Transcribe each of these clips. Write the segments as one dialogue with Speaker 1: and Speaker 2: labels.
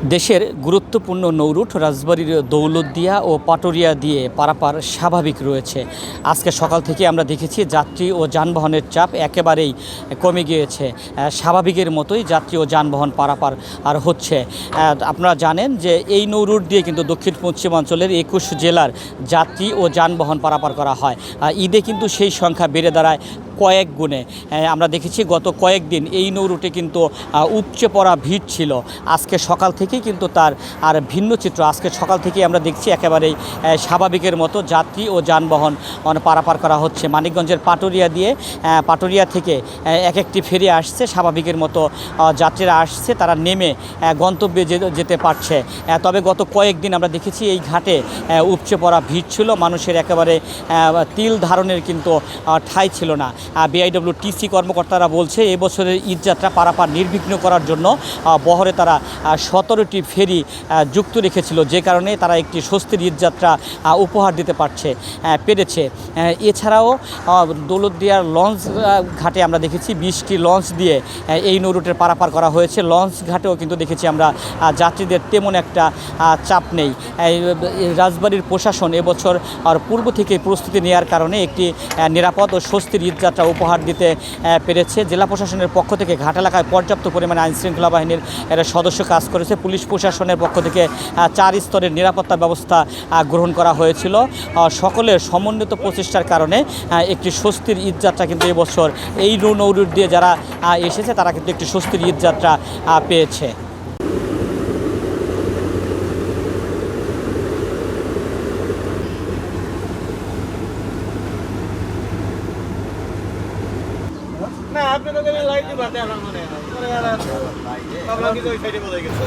Speaker 1: দেশের গুরুত্বপূর্ণ নৌরুট রাজবাড়ীর দৌলতদিয়া ও পাটুরিয়া দিয়ে পারাপার স্বাভাবিক রয়েছে। আজকে সকাল থেকে আমরা দেখেছি যাত্রী ও যানবাহনের চাপ একেবারেই কমে গিয়েছে। স্বাভাবিকের মতোই যাত্রী ও যানবাহন পারাপার আর হচ্ছে। আপনারা জানেন যে এই নৌরুট দিয়ে কিন্তু দক্ষিণ পশ্চিমাঞ্চলের 21 জেলার যাত্রী ও যানবাহন পারাপার করা হয়। ঈদে কিন্তু সেই সংখ্যা বেড়ে দাঁড়ায় কয়েক গুণে। আমরা দেখেছি গত কয়েকদিন এই নৌরুটে কিন্তু উপচে পড়া ভিড় ছিল। আজকে সকাল থেকেই কিন্তু তার আর ভিন্ন চিত্র। আজকে সকাল থেকেই আমরা দেখছি একেবারেই স্বাভাবিকের মতো যাত্রী ও যানবাহন পারাপার করা হচ্ছে। মানিকগঞ্জের পাটুরিয়া থেকে এক একটি ফেরি আসছে, স্বাভাবিকের মতো যাত্রীরা আসছে, তারা নেমে গন্তব্যে যেতে পারছে। তবে গত কয়েকদিন আমরা দেখেছি এই ঘাটে উপচে পড়া ভিড় ছিল, মানুষের একেবারে তিল ধারণের কিন্তু ঠাঁই ছিল না। বিআইডব্লিউটিসি কর্মকর্তারা বলছে এবছরের ঈদযাত্রা পারাপার নির্বিঘ্ন করার জন্য বহরে তারা 17টি ফেরি যুক্ত রেখেছিল, যে কারণে তারা একটি স্বস্তির ঈদযাত্রা উপহার দিতে পেরেছে। এছাড়াও দৌলতদিয়ার লঞ্চ ঘাটে আমরা দেখেছি 20টি লঞ্চ দিয়ে এই নৌরুটের পারাপার করা হয়েছে। লঞ্চ ঘাটেও কিন্তু দেখেছি আমরা যাত্রীদের তেমন একটা চাপ নেই। রাজবাড়ীর প্রশাসন এবছর পূর্ব থেকে প্রস্তুতি নেওয়ার কারণে একটি নিরাপদ ও স্বস্তির ঈদযাত্রা উপহার দিতে পেরেছে। জেলা প্রশাসনের পক্ষ থেকে ঘাট এলাকায় পর্যাপ্ত পরিমাণে আইনশৃঙ্খলা বাহিনীর সদস্য কাজ করেছে। পুলিশ প্রশাসনের পক্ষ থেকে 4 স্তরের নিরাপত্তা ব্যবস্থা গ্রহণ করা হয়েছিল। সকলের সমন্বিত প্রচেষ্টার কারণে একটি স্বস্তির ঈদযাত্রা কিন্তু এবছর এই নৌরুট দিয়ে যারা এসেছে তারা কিন্তু একটি স্বস্তির ঈদযাত্রা পেয়েছে।
Speaker 2: না আপনি তো লাইট দিবাতে আমার মনে হয় ভাবলাম কি ওই সাইডে বলে গেছে।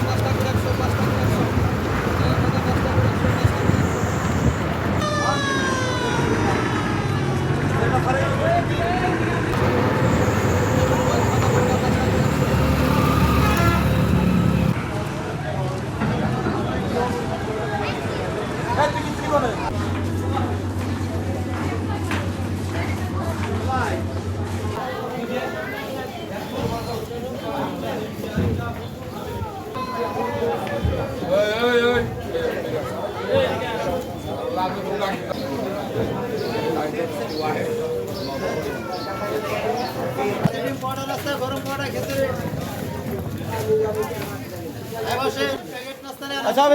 Speaker 2: अच्छा